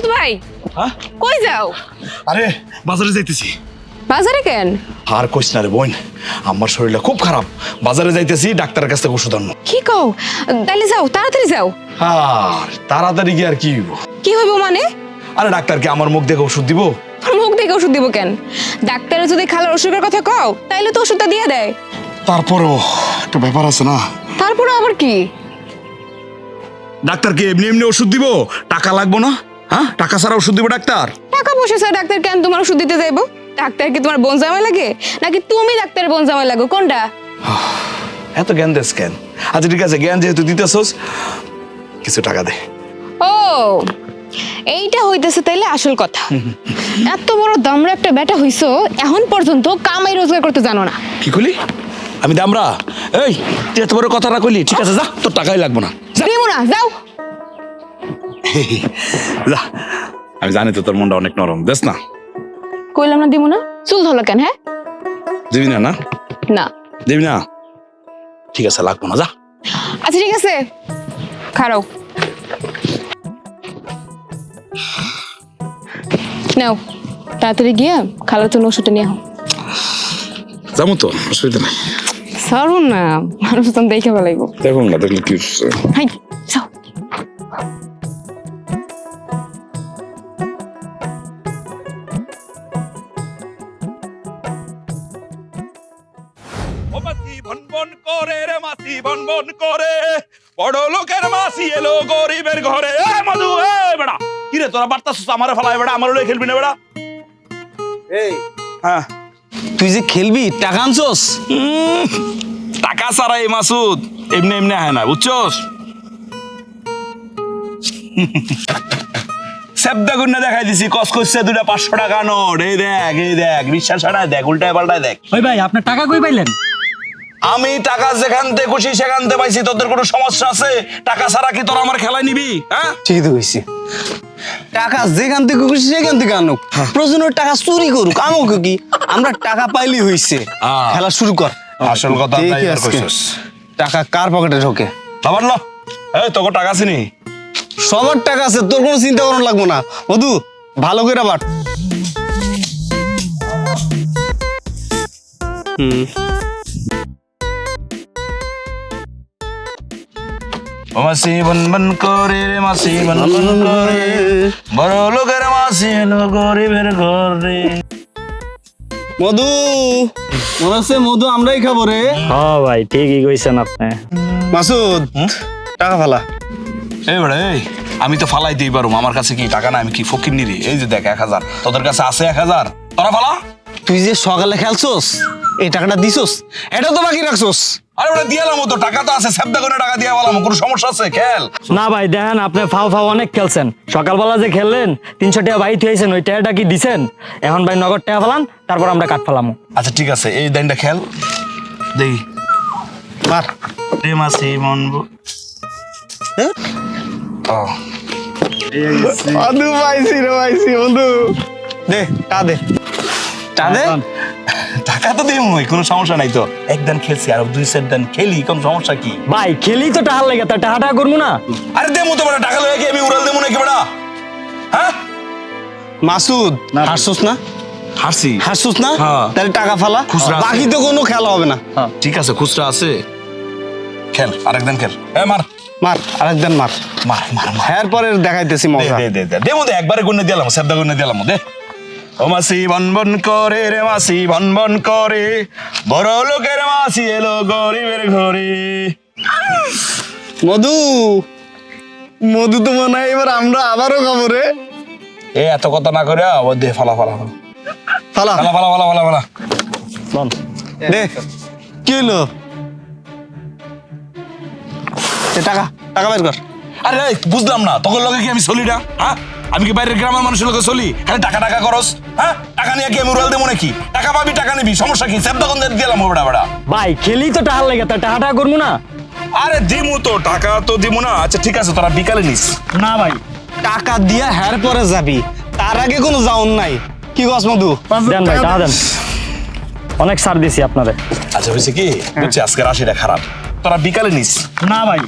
মাসুদ ভাই হ্যাঁ কই যাও? আরে বাজারে যাইতেছি। বাজারে কেন? আর কইস না রে বোন, আমার শরীরটা খুব খারাপ। বাজারে যাইতেছি, ডাক্তারের কাছ থেকে ওষুধ আনবো। কি কও? তাইলে যাও, তাড়াতাড়ি যাও। আর তাড়াতাড়ি গিয়ে আর কি হইব? কি হইব মানে? আরে ডাক্তার কি আমার মুখ দেখে ওষুধ দিব? মুখ দেখে ওষুধ দিব কেন? ডাক্তারে যদি খালার অসুখের কথা কও তাইলে তো ওষুধটা দিয়ে দেয়। তারপরও একটা ব্যাপার আছে না। তারপরে আবার কি? ডাক্তার কি এমনি এমনি ওষুধ দিব? টাকা লাগবো না? হ্যাঁ, টাকা ছাড়া ওষুধ দিব ডাক্তার? টাকা পয়সা ছাড়া ডাক্তার কেন তোমার ওষুধ দিতে যাইবো? ডাক্তার কি তোমার বোন জামাই লাগে নাকি তুমি ডাক্তারের বোন জামাই লাগো, কোনটা? এত জ্ঞান দেস কেন? আচ্ছা ঠিক আছে, জ্ঞান যেহেতু দিতেছস, কিছু টাকা দে। ও এইটা হইতেছে তাইলে আসল কথা। এত বড় দামরা একটা বেটা হইছো, এখন পর্যন্ত কামাই রোজগার করতে জানো না। কি কইলি? আমি দামরা? এই তুই এত বড় কথাটা কইলি? ঠিক আছে যা, তোর টাকাই লাগবো না। দিমু না, যাও। যা, আমি জানি তো তোর মনটা অনেক নরম, দেখ না। কইলাম না দিমু না, চুল ধরলো কেন? হ্যাঁ দিবি না? না না দিবি না? ঠিক আছে, লাগবো না, যা। আচ্ছা ঠিক আছে, খারাও নাও, তাড়াতাড়ি গিয়ে খালার জন্য ওষুধটা নিয়ে আহ। যাবো তো, অসুবিধা নাই। সরুন না, মানুষ তো দেখে ফেলাইবো। দেখুন না, দেখলে কি? হাই যাও। ও মাসি ভনভন করে রে, মাসি ভনভন করে, বড় লোকের মাসি এলো গরিবের ঘরে। এ মধু, এ বেড়া, কি রে তোরা বার্তাছিস আমারে ফেলায়? বেড়া আমার লয়ে খেলবি না বেড়া? এই হ্যাঁ, তুই যে খেলবি টাকা আনছস? টাকা ছাড়া এই মাসুদ এমনি এমনি হয় না, বুঝছস? সেবদা গুন্না দেখাই দিছি, কস করছে দুটা 500 টাকা নোট। এই দেখ, এই দেখ, বিশ্বাস হয় না? দেখ, উল্টায় পাল্টায় দেখ। ওই ভাই আপনার টাকা কই পাইলেন? আমি টাকা যেখান থেকে খুশি সেখান থেকে পাইছি। তোদের কোনো সমস্যা আছে? টাকা ছাড়া কি তোরা আমার খেলায় নিবি? হ্যাঁ, ঠিকই তো কইছি। টাকা যেখান থেকে খুশি সেখান থেকে আনুক, প্রয়োজনে টাকা চুরি করুক, আমুক কি, আমরা টাকা পাইলি হইছে। খেলা শুরু কর। আসল কথা দেখি তাই আর আজকে কইছস। টাকা কার পকেটে ঢোকে। বাবার ল, এই তোকে টাকা চিনি। সবার টাকা আছে, তোর কোনো চিন্তা করানো লাগবো না। মধু ভালো করে বাট। ও মাসি বনবন করে রে, মাসি বনবন করে, বড় লোকের মাসি এলো গরিবের ঘরে। মধু মনে হচ্ছে মধু আমরাই খাবো রে। হ্যাঁ ভাই ঠিকই কইছেন আপনি। মাসুদ টাকা ফালা। এই বেড়া, এই আমি তো ফালাই দিই পারুম, আমার কাছে কি টাকা না? আমি কি ফকির নিরি? এই যে দেখ 1000, তোদের কাছে আছে 1000, তোরা ফালা। তুই যে সকালে খেলছস, এই টাকাটা দিছস, এটা তো বাকি রাখছস। আরে ওটা দিয়ালাম, তো টাকা তো আছে, সেবদা করে টাকা দিয়ে বললাম, কোনো সমস্যা আছে? খেল। না ভাই দেখেন, আপনি ফাও ফাও অনেক খেলছেন। সকালবেলা যে খেললেন 300 টাকা বাইর হয়েছেন, ওই টাকাটা কি দিছেন? এখন ভাই নগদ টাকা ফেলান, তারপর আমরা কাট ফেলামো। আচ্ছা ঠিক আছে, এই দাইনটা খেল দেখি। মার। রে মাসি মনবো। হ্যাঁ? ও মধু পাইছি রে, পাইছি বন্ধু। দে টা দে, টা দে। টাকা তো দিই, কোনো সমস্যা নাই তো। একদিন খেলছি, আর 2-4 দিন খেলি, কোন সমস্যা কি? ভাই খেলি তো টাকা লেগে, তার টাকাটা করবো না? আরে দেমু তো বেটা, টাকা লয়ে কি আমি উড়াল দেমু নাকি বেটা? হ্যাঁ, মাসুদ হারছস না? হারছি। হারছস না? হ্যাঁ। তাহলে টাকা ফালা, খুচরা আছে। বাকি তো কোনো খেলা হবে না। ঠিক আছে, খুচরা আছে, খেল আরেকদিন খেল। এ মার মার আরেকদিন মার। মার মার মার। এরপরে দেখাইতেছি দে মজা। দে দে দে, দেমু দে, একবারে গুনে দিলাম, শব্দ গুনে দিলাম দে। ও মাসি বনবন করে রে, মাসি বনবন করে, বড় লোকের মাসি এলো গরিবের ঘরে। মধু মধু তো মনে হয় এবার আমরা আবারও খাবো রে। এ এত কথা না করে ও দে, ফালা ফালা ফালা ফালা ফালা ফালা ফালা ফালা ফালা। দে। কি হলো? টাকা টাকা বের কর। আরে এই, বুঝলাম না তোর লগে কি আমি চলি না? হ্যাঁ, আমি কি বাইরের গ্রামের মানুষের লগে চলি? খালি টাকা টাকা করস। হ্যাঁ, টাকা নিয়ে কি আমি উড়াল দেবো নাকি? টাকা পাবি, টাকা নিবি, সমস্যা কি? শব্দ কোন দিলাম বেড়া বেড়া। ভাই খেলি তো টাকা লেগে, তার টাকাটা করবো না? আরে দিমু তো, টাকা তো দিমু না। আচ্ছা ঠিক আছে, তোরা বিকালে নিস। না ভাই টাকা দিয়া হের পরে যাবি, তার আগে কোনো যাওন নাই। কি গছ মধু? দেন ভাই টাকা দেন, অনেক ছাড় দিছি আপনারে। আচ্ছা হয়েছে কি, বুঝছি আজকের 80টা খারাপ, তোরা বিকালে নিস। না ভাই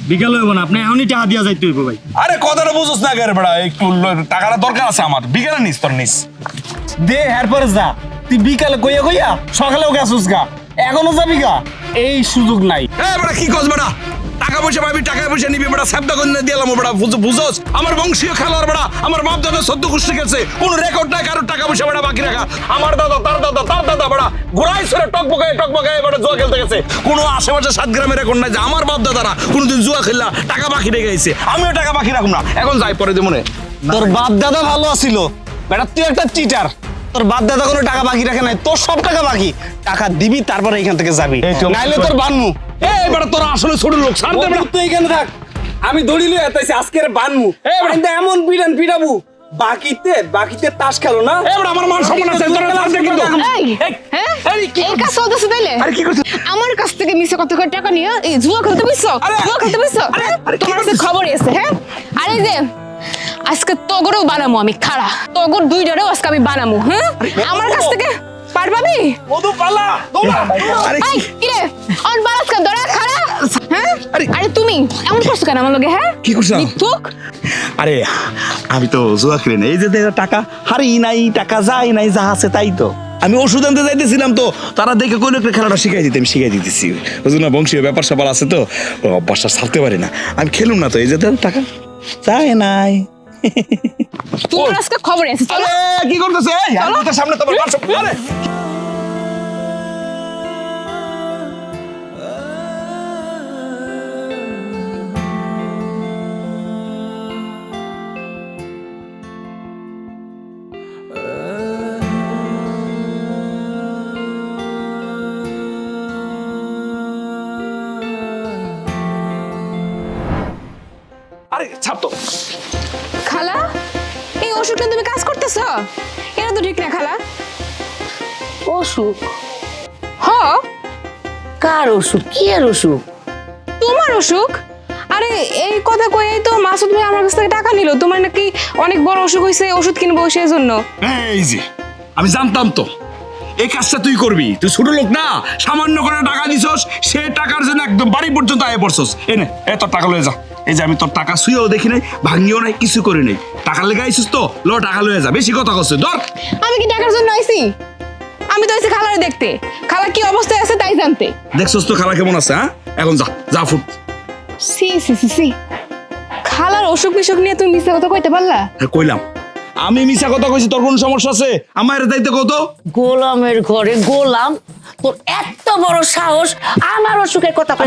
বিকেল হইব না, আপনি এখনই টাকা দিয়া যাইতে হইব ভাই। আরে কথাটা বুঝোস না কেন বেড়া, একটু টাকাটা দরকার আছে আমার, বিকেলে নিস তোর নিস। দে এরপরে যা, তুই বিকালে কইয়া কইয়া সকালেও গেছিস গা, এখনো যাবি গা, এই সুযোগ নাই। এই বেটা কি কস বেটা, টাকা পয়সা পাবি, টাকা পয়সা নিবি বেটা, সাবদা করে দিলাম বেটা, বুঝোস আমার বংশীয় খেলোয়াড় বেটা, আমার বাপ দাদা 14 গোষ্ঠী গেছে, কোনো রেকর্ড নাই কারোর টাকা পয়সা বেটা বাকি রাখা। আমার দাদা তার দাদা বেটা ঘোড়ায় সরে টকবগায় বেটা জুয়া খেলতে গেছে, কোনো আশেপাশে 7 গ্রামের রেকর্ড নাই যে আমার বাপ দাদারা কোনোদিন জুয়া খেললা টাকা বাকি রেখে গেছে। আমিও টাকা বাকি রাখুম না, এখন যাই পরে দেবো। তোর বাপ দাদা ভালো আছিল বেটা, তুই একটা চিটার। তোর বাপ দাদা কোনো টাকা বাকি রাখে নাই, তোর সব টাকা বাকি। টাকা দিবি তারপরে এখান থেকে যাবি, নাইলে তোর বানমু। এই বেটা তোরা আসলে ছোট লোক, ছাড় দে বেটা। তুই এখানে থাক, আমি দড়ি লই এতাইছি আজকের বানমু। এমন পিটাবু বাকিতে তাস খেলো না। এই বেটা আমার মান সম্মান আছে, তোরা ছাড় দে কিন্তু। এই হ্যাঁ এই কাজ চলতেছে তাইলে? আরে কি করছিস? আমার কাছ থেকে মিছে কত করে টাকা নিয়ে এই জুয়া খেলতে বসছো? জুয়া খেলতে বসছো? তোমার কাছে খবর এসে হ্যাঁ? আরে যে আজকে তগরও বানামু আমি, খাড়া তগর দুইটারেও আজকে আমি বানামু। হ্যাঁ আমার কাছ থেকে পার পাবি? মধু পালা দৌড়া। আরে এই কি রে অন বারাস কা দরা খাড়া? হ্যাঁ আরে তুমি এমন করছো কেন আমার লগে? হ্যাঁ কি করছিস? মিথ্যুক। আরে আমি তো জুয়া খেলি না, এই যে দেখো টাকা হারি নাই, টাকা যায় নাই, যা আছে তাই তো। আমি ওষুধ আনতে যাইতেছিলাম তো তারা দেখে কইলো একটা খেলাটা শিখাই দিতেছি, বুঝলো না, বংশীয় ব্যাপার স্যাপার আছে তো, অভ্যাসটা ছাড়তে পারি না, আমি খেলুম না তো, এই যে দেখো টাকা যায় নাই। তোমার আজকে খবর আছে, চলো। আরে কি করতেছে? এই আমার সামনে তোমার মান সম্মান। আরে আরে ছাড় তো। খালা এই ওষুধ নিয়ে তুমি কাজ করতেছ? এটা তো ঠিক না খালা। অসুখ? হ কার অসুখ? কি এর অসুখ? তোমার অসুখ? আরে এই কথা কয়েই তো মাসুদ ভাই আমার কাছ থেকে টাকা নিল, তোমার নাকি অনেক বড় অসুখ হয়েছে, ওষুধ কিনবো সেই জন্য। এই যে আমি জানতাম তো এই কাজটা তুই করবি, তুই ছোট লোক না, সামান্য করে টাকা দিছস, সে টাকার জন্য একদম বাড়ি পর্যন্ত আয় পড়ছস। এনে এ তোর টাকা লয়ে যা, এই যে আমি তোর টাকা শুয়েও দেখি নাই, ভাঙিও নাই, কিছু করি নাই, টাকা লেগে আইছিস তো, লো টাকা লয়ে যা, বেশি কথা কইছিস ধর। আমি কি টাকার জন্য আইছি? আমি তো আইছি খালারে দেখতে, খালা কি অবস্থায় আছে তাই জানতে। দেখছস তো খালা কেমন আছে? হ্যাঁ এখন যা যা ফুট। সি সি সি সি খালার অসুখ বিসুখ নিয়ে তুমি মিথ্যা কথা কইতে পারলা? হ্যাঁ কইলাম, আমি মিছা কথা কইছি, তোর কোন সমস্যা আছে? আমার দায়িত্ব কত? গোলামের ঘরে গোলাম, তোর এত বড় সাহস আমার অসুখের কথা কই?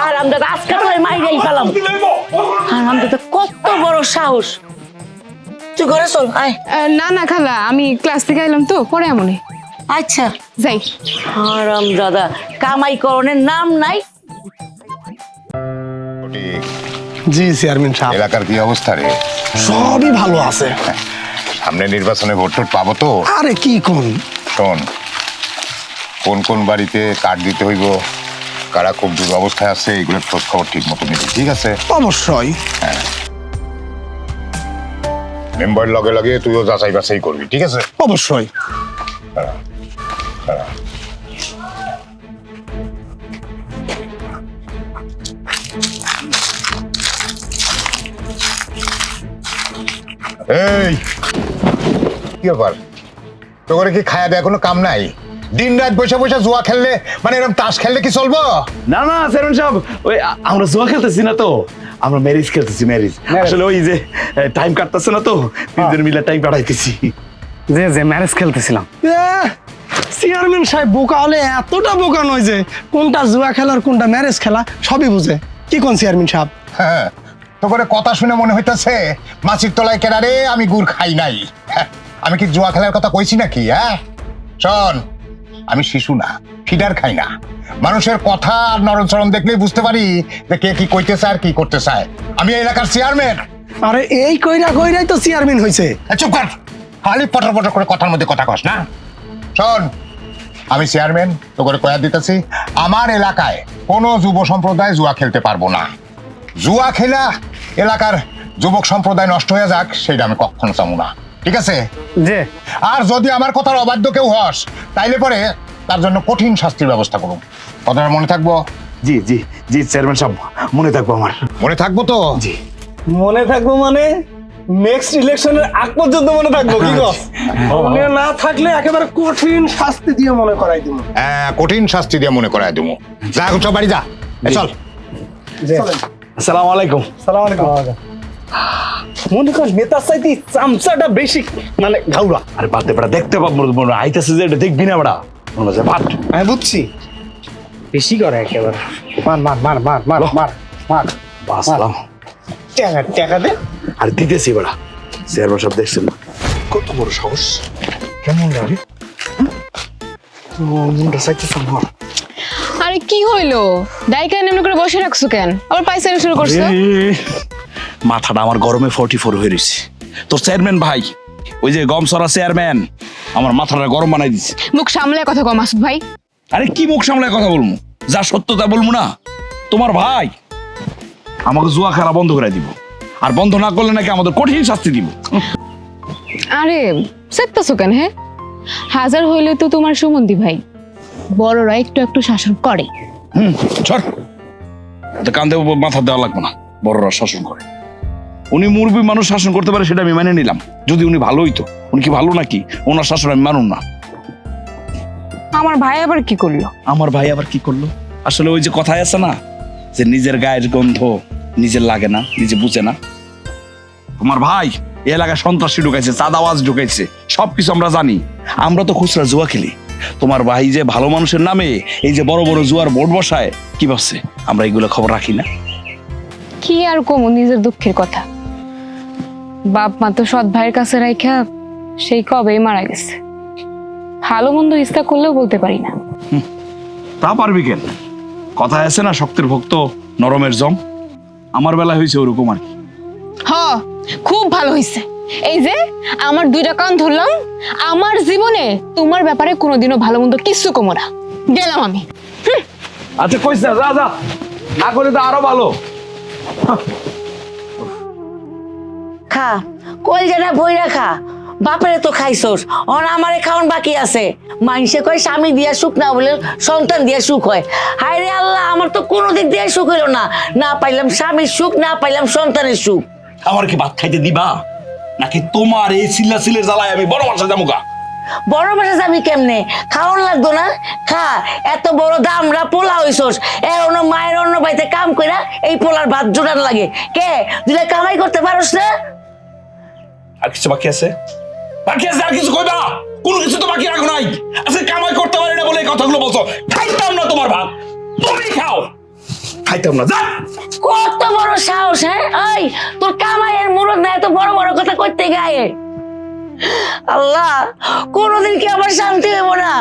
আরামদাদা আজকে তো মাইরাই ফেলাম। আরামদাদা কত বড় সাহস! তুই ঘরে চল, আয়। না না খালা, আমি ক্লাস থেকে আইলাম তো, পরে এমনই আচ্ছা যাই। আরামদাদা কামাই করণের নাম নাই। জি চেয়ারম্যান সাহেব, এলাকার কি অবস্থা রে? সবই ভালো আছে। সামনে নির্বাচনে ভোট টোট পাবো তো? আরে কি কোন, শোন, কোন কোন বাড়িতে কার্ড দিতে হইব, কারা খুব দূর অবস্থায় আছে, এগুলোর খোঁজ খবর ঠিক মতো নিবি, ঠিক আছে? অবশ্যই। মেম্বার লগে লগে তুইও যাচাই বাছাই করবি, ঠিক আছে? অবশ্যই। এই কি ব্যাপার, তোর কি খায়া দেয়া কোনো কাম নাই? দিন রাত বসে বসে জুয়া খেললে, মানে এরকম তাস খেললে কি চলবো? না না চেয়ারম্যান সাহেব, ওই আমরা জুয়া খেলতেছি না তো, আমরা ম্যারেজ খেলতেছি, ম্যারেজ। আসলে ওই যে টাইম কাটতেছে না তো, তিনজন মিলে টাইম কাটাইতেছি। যে ম্যারেজ খেলতেছিলাম। চেয়ারম্যান সাহেব বোকা হলে এতটা বোকা নয় যে কোনটা জুয়া খেলার কোনটা ম্যারেজ খেলা সবই বুঝে। কি কোন চেয়ারম্যান সাহেব? হ্যাঁ, তো করে কথা শুনে মনে হইতেছে মাছির তলায় কেনারে আমি গুড় খাই নাই। হ্যাঁ, আমি কি জুয়া খেলার কথা কইছি নাকি? হ্যাঁ শোন, আমি শিশু না, ফিডার খাই না, মানুষের কথা আর নরণচরণ দেখলেই বুঝতে পারি যে কে কি কইতে চায় আর কি করতে চায়। আমি এই এলাকার চেয়ারম্যান। আরে এই কইরাই তো চেয়ারম্যান হয়েছে। চুপ কর, খালি পটর পটর করে কথার মধ্যে কথা কস না। শোন, আমি চেয়ারম্যান, তো করে কয়া দিতেছি, আমার এলাকায় কোনো যুব সম্প্রদায় জুয়া খেলতে পারবো না। জুয়া খেলা এলাকার যুবক সম্প্রদায় নষ্ট হয়ে যাক, সেটা আমি কখনো চাবো না, ঠিক আছে? যে আর যদি আমার কথার অবাধ্য কেউ হস, তাইলে পরে তার জন্য কঠিন শাস্তির ব্যবস্থা করুন। কথাটা মনে থাকবো, জি জি জি চেয়ারম্যান সাহেব, মনে থাকবো আমার। মনে থাকবো তো? জি। মনে থাকবো মানে নেক্সট ইলেকশনের আগ পর্যন্ত মনে থাকবো, কি গো? মনে না থাকলে একেবারে কঠিন শাস্তি দিয়ে মনে করাই দিব। হ্যাঁ, কঠিন শাস্তি দিয়ে মনে করায় দেবো। যা এখন সব বাড়ি যা, এই চল। আসসালামু আলাইকুম। সালাম আলাইকুম। মনে কর নেতার চাইতে চামচাটা বেশি মানে ঘাউরা। আরে বাদ দে বেটা, দেখতে পাবো আইতাছে যে এটা দেখবি না বেটা, মনে হচ্ছে ভাত। আমি বুঝছি, বেশি করে একেবারে। মার মার মার মার মার মার মার। বাসলাম। টাকা টাকা দে। আর দিতেছি বেটা, চেয়ারম্যান সাহেব দেখছেন না কত বড় সাহস, কেমন লাগে? মুন্ডা চাইতেছ আমার। আরে কি হইলো, ডাইকা এমনি করে বসে রাখছো কেন? আবার পাইসারি শুরু করছো? মাথাটা আমার গরমে 44 হয়ে রয়েছে। তোর চেয়ারম্যান ভাই, ওই যে গমসরা চেয়ারম্যান, আমার মাথাটা গরম বানাই দিচ্ছে। মুখ সামলে কথা কও মাসুদ ভাই। আরে কি মুখ সামলায় কথা বলবো, যা সত্য তা বলবো না। তোমার ভাই আমাকে জুয়া খেলা বন্ধ করে দিব, আর বন্ধ না করলে নাকি আমাদের কঠিন শাস্তি দিব। আরে চেপতাছো কেন? হ্যাঁ, হাজার হইলে তো তোমার সুমন্দি ভাই, বড়রা একটু একটু শাসন করে। ছড় কান্দে মাথা দেওয়া লাগবে না, বড়রা শাসন করে। উনি মুরব্বী মানুষ শাসন করতে পারে, সেটা আমি মেনে নিলাম। যদি উনি ভালো হইতো, উনি কি ভালো নাকি? ওনার শাসন আমি মানুন না। আমার ভাই আবার কি করলো? আমার ভাই আবার কি করলো? আসলে ওই যে কথায় আছে না, যে নিজের গায়ের গন্ধ নিজের লাগে না, নিজে বুঝে না। তোমার ভাই এই এলাকায় সন্ত্রাসী ঢুকাইছে, চাঁদাবাজ ঢুকাইছে, সবকিছু আমরা জানি। আমরা তো খুচরা জুয়া খেলি। তোমার ভাই যে ভালো মানুষের নামে এই যে বড় বড় জুয়ার বোর্ড বসায়, কি ভাবছে আমরা এগুলো খবর রাখি না? কি আর কমু নিজের দুঃখের কথা, বাপ মা তো সৎ ভাইয়ের কাছে রাইখা সেই কবেই মারা গেছে। ভালো মন্দ ইচ্ছা করলেও বলতে পারি না। তা পারবি কেন? কথায় আছে না, শক্তের ভক্ত নরমের জম। আমার বেলা হয়েছে ওরকম আর কি। হ, খুব ভালো হইছে। এই যে আমার 2টা কান ধরলাম, আমার জীবনে তোমার ব্যাপারে কোনোদিনও ভালো মন্দ কিচ্ছু কমো না। গেলাম আমি। আচ্ছা কইস না, যা যা, না করে তো আরো ভালো। খা, কলজাটা বইরা খা। বাপরে তো খাইছস, অন আমারে খাওয়ান বাকি আছে। মানুষে কয় স্বামী দিয়া সুখ না বলে সন্তান দিয়া সুখ হয়। হায় রে আল্লাহ, আমার তো কোনো দিক দিয়ে সুখ হইল না। না পাইলাম স্বামীর সুখ, না পাইলাম সন্তানের সুখ। আমার কি ভাত খাইতে দিবা, নাকি তোমার এই সিলের জ্বালায় আমি বড় বাসা যাবো গা? বড় বাসা যাবি কেমনে? খাওয়ান লাগতো না? খা, এত বড় দামরা পোলা হইছস, এখনো মায়ের অন্য বাড়িতে কাম কইরা এই পোলার ভাত জোটান লাগে। কে দিলে কামাই করতে পারস না? আর কিছু বাকি আছে? বাকি আছে আর কিছু কইবা? কোনো কিছু তো বাকি রাখো নাই। আজকে কামাই করতে পারি না বলে এই কথাগুলো বলছো। খাইতাম না তোমার ভাত, তুমি খাও। খাইতাম না, যা। কত বড় সাহস! হ্যাঁ, এই তোর কামাইয়ের মুরদ না, এত বড় বড় কথা কইতে গায়ে। আল্লাহ, কোনদিন কি আমার শান্তি হইব না?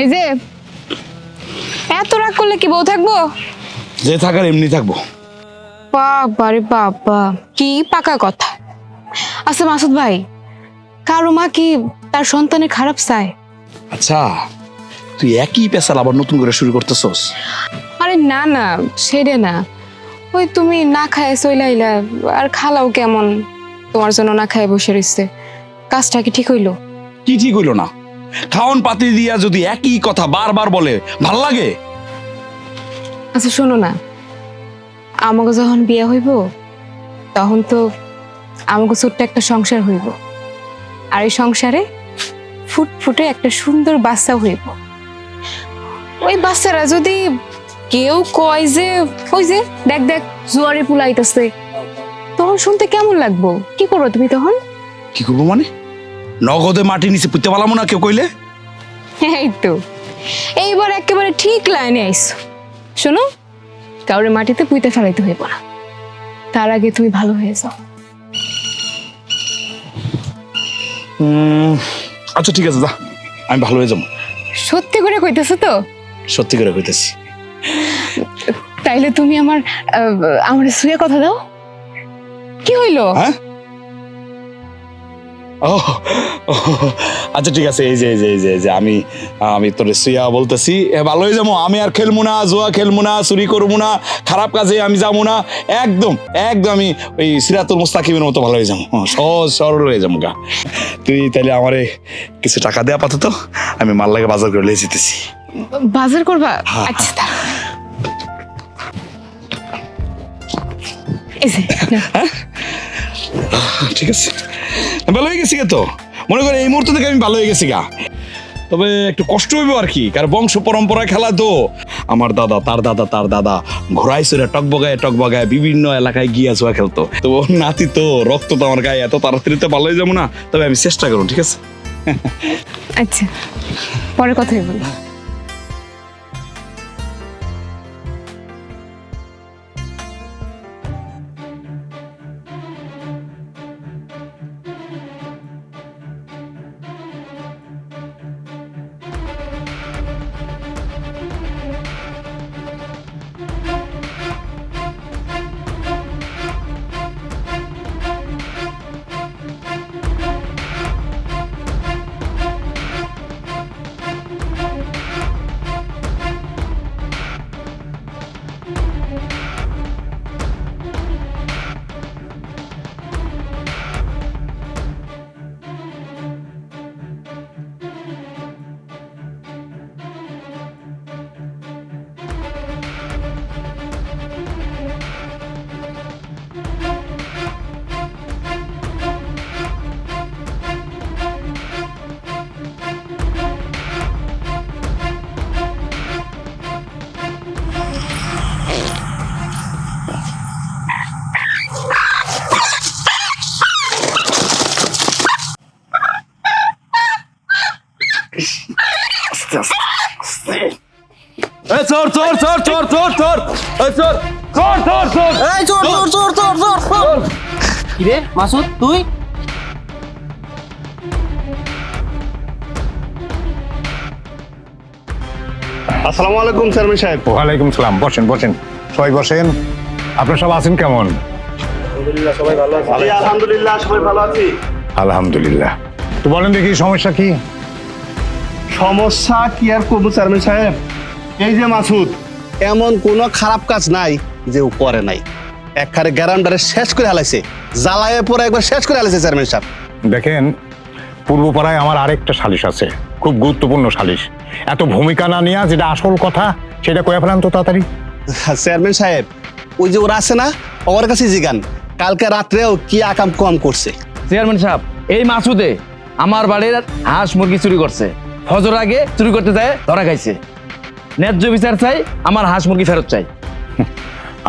এই যে এত রাগ করলে কি বউ থাকবো? যে থাকার এমনি থাকবো। বাবা রে বাবা, কি পাকা কথা। আচ্ছা মাসুদ ভাই, কারো মা কি তার সন্তানের খারাপ চায়? আচ্ছা, তুই একই পেশাল আবার নতুন করে শুরু করতেছস? আরে না না, সেটা না। ওই তুমি না খায় চইলাইলা, আর খালাও কেমন তোমার জন্য না খায় বসে রইছে। কাজটা কি ঠিক হইলো? কি ঠিক হইলো না? খাওন পাতি দিয়া যদি একই কথা বারবার বলে ভাল লাগে? আচ্ছা শোনো না, আমাকে যখন বিয়ে হইব তখন তো আমাকে ছোট্ট একটা সংসার হইব, আর এই সংসারে ফুটফুটে একটা সুন্দর বাচ্চা হইব। ওই বাচ্চারা যদি কেউ কয় যে ওই যে দেখ দেখ জুয়ারে পুলাইতেছে, তখন শুনতে কেমন লাগবো? কি করবো তুমি তখন? কি করবো মানে? নগদে মাটি নিচে পুঁতে পালাম না কেউ কইলে? এই তো এইবার একেবারে ঠিক লাইনে আইছো। শোনো, কাউরে মাটিতে পুঁতে ফেলাইতে হইব না, তার আগে তুমি ভালো হয়ে যাও। আচ্ছা ঠিক আছে, যা, আমি ভালো হয়ে যাবো। সত্যি করে কইতেছো তো? সত্যি করে কইতেছি। তাইলে তুমি আমার আমার শুয়ে কথা দাও। কি হইলো? হ্যাঁ, ও ও, আচ্ছা ঠিক আছে, এই যে আমি তোর সুইয়া বলতেছি, ভালো হয়ে যাবো। আমি আর খেলবো না, জুয়া খেলবো না, চুরি করবো না, খারাপ কাজে আমি যাবো না, একদম আমি ওই সিরাতুল মুস্তাকিমের মতো ভালো হয়ে যাবো, সহজ সরল হয়ে যাবো গা। তুই তাহলে আমারে কিছু টাকা দে আপাতত, আমি মাল লাগে বাজার করে লিয়ে যেতেছি। বাজার করবা? আচ্ছা দাঁড়াও। এই যে, নাও। ঠিক আছে, ভালো হয়ে গেছি গা তো, মনে করে এই মুহূর্ত থেকে আমি ভালো হয়ে গেছি গা। তবে একটু কষ্ট হইব আর কি, কারণ বংশ পরম্পরা খেলা তো। আমার দাদা তার দাদা ঘোড়ায় চড়ে টকবগায় বিভিন্ন এলাকায় গিয়া জুয়া খেলতো। তো ওর নাতি তো, রক্ত তো আমার গায়ে, এত তাড়াতাড়ি তো ভালো হয়ে যাবো না, তবে আমি চেষ্টা করবো, ঠিক আছে? আচ্ছা, পরে কথাই বলি। চোর চোর চোর চোর চোর চোর চোর চোর চোর চোর এই চোর কিরে মাসুদ তুই? আসসালামু আলাইকুম চেয়ারম্যান সাহেব। ওয়ালাইকুম সালাম, বসেন সবাই বসেন। আপনারা সব আছেন কেমন? আলহামদুলিল্লাহ সবাই ভালো আছি। আলহামদুলিল্লাহ। তো বলেন দেখি সমস্যা কি? সমস্যা কি আর করবো চেয়ারম্যান সাহেব, এই যে মাসুদ, এমন কোনো খারাপ কাজ নাই যে ও করে নাই। একবারে গ্যারান্ডারে শেষ করে হালাইছে, জ্বালায় পরে একবার শেষ করে হালাইছে চেয়ারম্যান সাহেব। দেখেন, পূর্বপাড়ায় আমার আরেকটা সালিশ আছে, খুব গুরুত্বপূর্ণ সালিশ। এত ভূমিকা না নিয়ে যেটা আসল কথা সেটা কয়ে ফেলাম তো তাড়াতাড়ি। চেয়ারম্যান সাহেব, ওই যে ওরা আছে না, ওর কাছে জিগান কালকে রাত্রেও কি আকাম কম করছে। চেয়ারম্যান সাহেব, এই মাসুদে আমার বাড়ির হাঁস মুরগি চুরি করছে, ফজর আগে চুরি করতে যায় ধরা খাইছে। ন্যায্য বিচার চাই, আমার হাঁস মুরগি ফেরত চাই।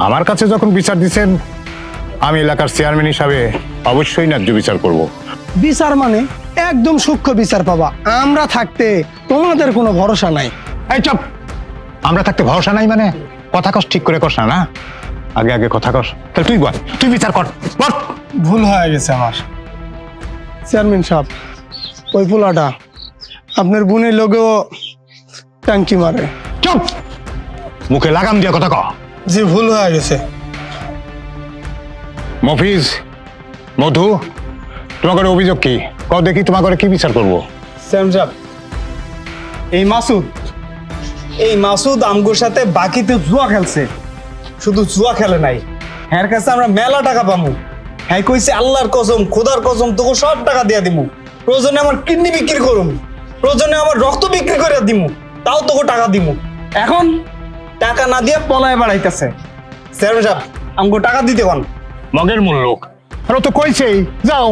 আমার কাছে যখন বিচার দিচ্ছেন, আমি এলাকার চেয়ারম্যান হিসাবে অবশ্যই ন্যায্য বিচার করব। বিচার মানে একদম সূক্ষ্ম বিচার পাবা। আমরা থাকতে তোমাদের কোনো ভরসা নাই। এই চুপ! আমরা থাকতে ভরসা নাই মানে? কথা কস ঠিক করে কস না? আগে কথা কস। তাহলে তুই বল, তুই বিচার কর। বল। ভুল হয়ে গেছে আমার চেয়ারম্যান সাহেব। ওই পোলাটা আপনার বোনের লোকেও ট্যাঙ্কি মারে। চুপ! মুখে লাগাম দিয়ে কথা ক। যে ভুল হয়ে গেছে। মফিজ, মধু, তোমাদের অভিযোগ কি? কও দেখি তোমাকে কি বিচার করবো। চেয়ারম্যান সাহেব, এই মাসুদ আমগোর সাথে বাকিতে জুয়া খেলছে। শুধু জুয়া খেলে নাই, হ্যার কাছে আমরা মেলা টাকা পামু। হ্যাঁ কইছে আল্লাহর কসম, খোদার কসম, তোকে সব টাকা দিয়া দিমু। প্রয়োজনে আমার কিডনি বিক্রি করুম, প্রয়োজনে আমার রক্ত বিক্রি করে দিমু, তাও তোকে টাকা দিমু। এখন টাকা না দিয়ে পলায় বাড়াইতেছে। চেয়ারম্যান সাহেব, আমগো টাকা দিতে কোন? মগের মূল লোক। আর ও তো কইছেই, যাও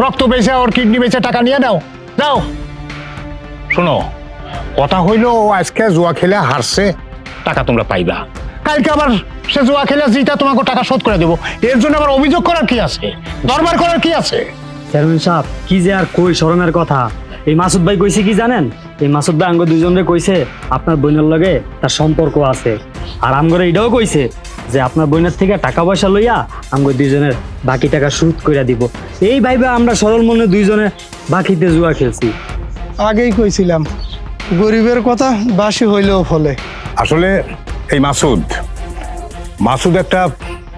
রক্ত বেচে ওর কিডনি বেচে টাকা নিয়ে নাও, যাও। শোনো, কথা হইলো ও আজকে জুয়া খেলে হারছে, টাকা তোমরা পাইবা। কালকে আবার সে জুয়া খেলে জিতা তোমাকে টাকা শোধ করে দেবো। এর জন্য আবার অভিযোগ করার কি আছে? দরবার করার কি আছে? চেয়ারম্যান সাহেব, কি যে আর কই শরমের কথা। এই মাসুদ ভাই কইছে কি জানেন? এই মাসুদ ভাই আমগো দুইজনে কইছে আপনার বোনের লগে তার সম্পর্ক আছে। আর আমগরে এটাও কইছে যে আপনার বোনের থেকে টাকা পয়সা লইয়া আমগো দুইজনের বাকি টাকা শোধ কইরা দিব। এই ভাইবা আমরা সরল মনে দুইজনে বাকিতে জুয়া খেলছি। আগেই কইছিলাম, গরিবের কথা বাসি হইলেও ফলে। আসলে এই মাসুদ একটা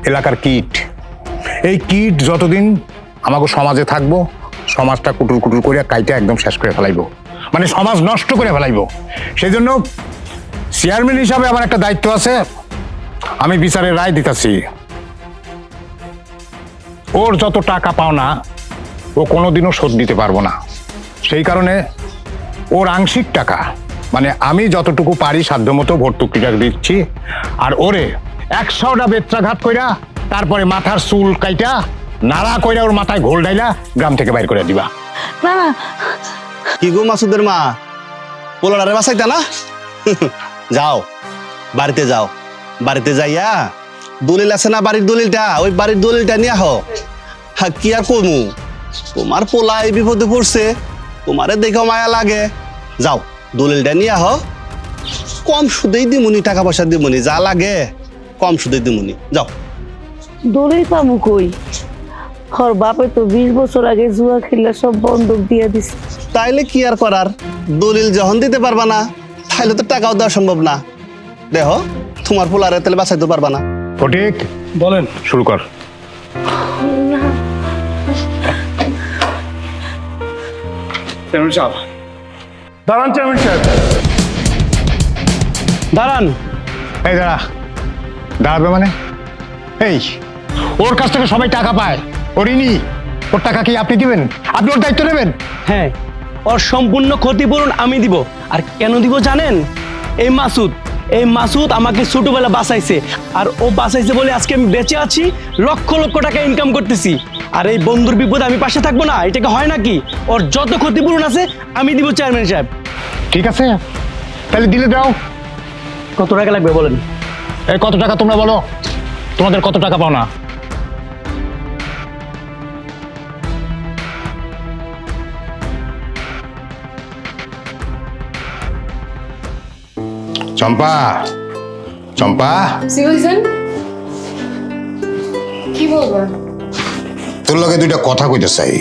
এলাকার কীট। এই কীট যতদিন আমাকে সমাজে থাকবো, সমাজটা কুটুর কুটুর করে কাইটা একদম শেষ করে ফেলাইবো, মানে সমাজ নষ্ট করে ফেলাইবো। সেই জন্য চেয়ারম্যান হিসাবে আমার একটা দায়িত্ব আছে, আমি বিচারের রায় দিতেছি। ওর যত টাকা পাওনা ও কোনোদিনও শোধ দিতে পারবো না, সেই কারণে ওর আংশিক টাকা মানে আমি যতটুকু পারি সাধ্যমতো ভর্তুকিটা দিচ্ছি, আর ওরে 100টা বেত্রাঘাত কইরা তারপরে মাথার চুল কাইটা নাড়া কইরা ওর মাথায় ঘোল ডাইলা গ্রাম থেকে বাইর করে দিবা। না না, কি গো মাসুদের মা, পোলারে বাসাইতা না? যাও বাড়িতে যাও, বাড়িতে যাইয়া দলিল আছে না বাড়ির দলিলটা, ওই বাড়ির দলিলটা নিয়ে আহ। হ্যাঁ কি আর করমু, তোমার পোলা এই বিপদে পড়ছে, তোমারে দেখে মায়া লাগে। যাও দলিলটা নিয়ে আহ, কম সুদেই দিমুনি, টাকা পয়সা দিমুনি, যা লাগে কম সুদে দিমুনি। যাও। দলিল পামু কই? ওর বাপে তো 20 বছর আগে জুয়া খেললে সব বন্ধক দিয়ে দিছে। তাইলে কি আর করার, দলিল যখন দিতে পারবা না তাইলে তো টাকাও দেওয়া সম্ভব না। দেখো তোমার পোলারে তাহলে বাঁচাইতে পারবা না। ফটিক বলেন। শুরু কর। চেয়ারম্যান সাহেব, দাঁড়ান চেয়ারম্যান সাহেব, দাঁড়ান। এই দাঁড়া, দাঁড়াবে মানে? এই ওর কাছ থেকে সবাই টাকা পায়, ওরিনি ওর টাকা কি আপনি দিবেন? আপনি ওর দায়িত্ব নেবেন? হ্যাঁ, ওর সম্পূর্ণ ক্ষতিপূরণ আমি দিব। আর কেন দিব জানেন? এই মাসুদ আমাকে ছোটবেলা বাঁচাইছে, আর ও বাঁচাইছে বলে আজকে আমি বেঁচে আছি, লক্ষ লক্ষ টাকা ইনকাম করতেছি। আর এই বন্ধুর বিপদে আমি পাশে থাকবো না, এটাকে হয় নাকি? ওর যত ক্ষতিপূরণ আছে আমি দিব চেয়ারম্যান সাহেব। ঠিক আছে, তাহলে দিলে দাও। কত টাকা লাগবে বলেন? এই কত টাকা তোমরা বলো, তোমাদের কত টাকা পাও না? চম্পা, চম্পা, কি বলবো? তোর লগে দুইটা কথা কইতে চাই।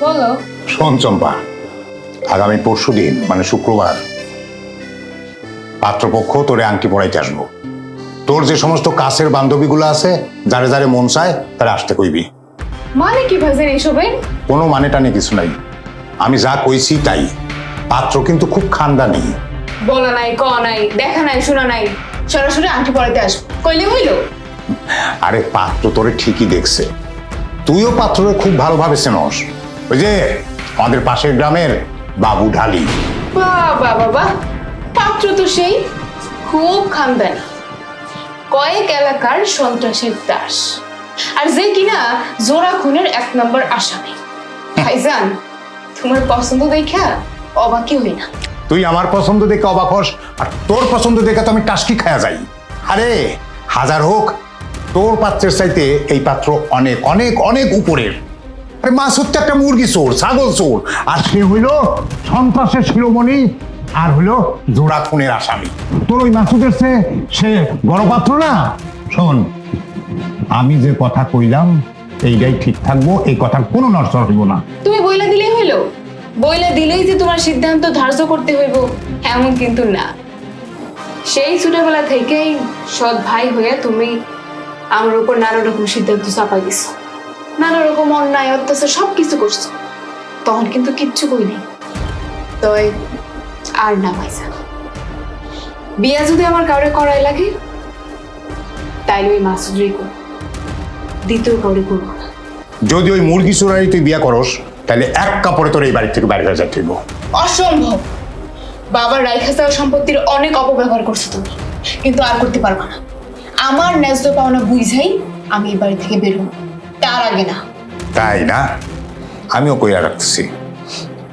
বলো। শোন চম্পা, আগামী পরশুদিন মানে শুক্রবার পাত্রপক্ষ তোরে আংটি পড়াইতে আসবো। তোর যে সমস্ত কাছের বান্ধবীগুলো আছে, যারে যারে মন চায় তারা আসতে কইবি। মানে কি ভাইজান এসবের? কোনো মানে টানে কিছু নাই, আমি যা কইছি তাই। পাত্র কিন্তু খুব খানদানি। বলা নাই, ক নাই, দেখা নাই, শোনা নাই, সরাসরি আংটি পরাইতে আসবো কইলে হইলো? আরে পাত্র তোরে ঠিকই দেখছে, তুইও পাত্ররে খুব ভালোভাবে চেনস। ওই যে আমাদের পাশের গ্রামের বাবু ঢালি। বাবা বাবা, পাত্র তো সেই খুব খানদানি, কয়েক এলাকার সন্ত্রাসের দাস, আর যে কিনা জোড়া খুনের 1 নম্বর আসামি। ভাইজান, তোমার পছন্দ দেখা অবাকই হই না। তুই আমার পছন্দ দেখে অবাক হস, আর তোর পছন্দ দেখে তো আমি টাসকি খায়া যাই। আরে হাজার হোক, তোর পাত্রের চাইতে এই পাত্র অনেক অনেক অনেক উপরের। আরে মাসুদ তো একটা মুরগি চোর, ছাগল চোর, আর সে হইল সন্ত্রাসের শিরোমণি, আর হইল জোড়া খুনের আসামি। তোর ওই মাসুদের চেয়ে সে বড় পাত্র না। শোন, আমি যে কথা কইলাম এইটাই ঠিক থাকবো, এই কথার কোনো নষ্ট হইব না। তুমি বইলা দিলেই হইলো? বইলা দিলেই যে তোমার সিদ্ধান্ত ধার্য করতে হইব এমন কিন্তু না। সেই ছোটবেলা থেকেই সৎ ভাই হয়ে তুমি আমার উপর নানা রকম সিদ্ধান্ত চাপাই দিছো, নানা রকম অন্যায় অত্যাচার সবকিছু করছো, তখন কিন্তু কিচ্ছু কই নাই। তয় আর না ভাইজান, বিয়া যদি আমার কাউরে করাই লাগে তাইলে ওই মাসুদরই করব, দ্বিতীয় কাউরে করবো না। যদি ওই মুরগি চোরাই তুই বিয়া করস, তাহলে এক কাপড়ে তোর এই বাড়ি থেকে বাইরে হয়ে যাইতে হইব। অসম্ভব। বাবার রাইখা যাওয়া সম্পত্তির অনেক অপব্যবহার করছো তুমি, কিন্তু আর করতে পারবা না। আমার ন্যায্য পাওনা বুঝাই আমি এই বাড়ি থেকে বের হব, তার আগে না। তাই না? আমিও কইয়া রাখতেছি,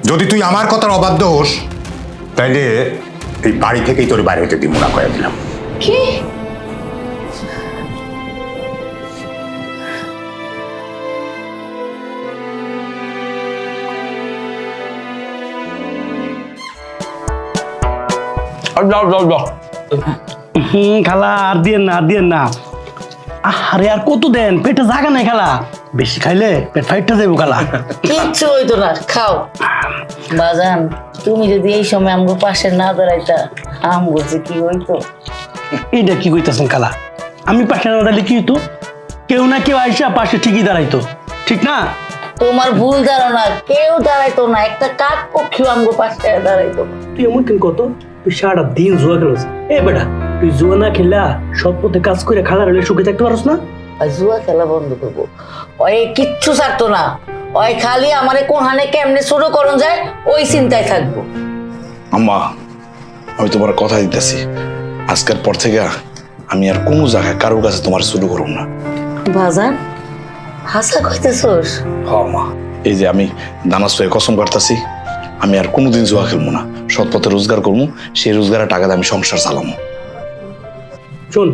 যদি তুই আমার কথার অবাধ্য হোস, তাইলে এই বাড়ি থেকেই তোর বাইরে হইতে দিব না, কয়া দিলাম। কি? খালা আর দিয়েন না, আর দিয়েন না। আরে আর কত দেন, পেটে জায়গা নাই খালা, বেশি খাইলে পেট ফাইটটা যাবো খালা। কিচ্ছু হইতো না, খাও। বাজান, তুমি যদি এই সময় আমগো পাশে না দাঁড়াইতা, আমগো যে কি হইতো। এইটা কি কইতাছেন খালা? আমি পাশে না দাঁড়ালে কি হইতো? কেউ না কেউ আইসা পাশে ঠিকই দাঁড়াইতো, ঠিক না? তোমার ভুল ধারণা, কেউ দাঁড়াইতো না, একটা কাক পক্ষীও আমগো পাশে দাঁড়াইতো না। তুই এমন কেন কত, তুই সারা দিন জুয়া খেলোস। এ বেটা, তুই জুয়া না খেলা সৎ পথে কাজ করে খালার হলে সুখে থাকতে পারস না? আর জুয়া খেলা বন্ধ করবো। ওই কিচ্ছু ছাড়তো না, ওই খালি আমারে কোন হানে কেমনে শুরু করন যায় ওই চিন্তায় থাকবো। আম্মা, আমি তোমার কথা দিতেছি, আজকের পর থেকে আমি আর কোনো জায়গায় কারোর কাছে তোমার শুরু করব না। বাজান হাসা কইতেছস? হ্যাঁ মা, এই যে আমি দানাস হয়ে কসম করতেছি, আমি আর কোনোদিন জুয়া খেলবো না, সৎ পথে রোজগার করবো, সেই রোজগারের টাকা দিয়ে আমি সংসার চালাবো। শোন,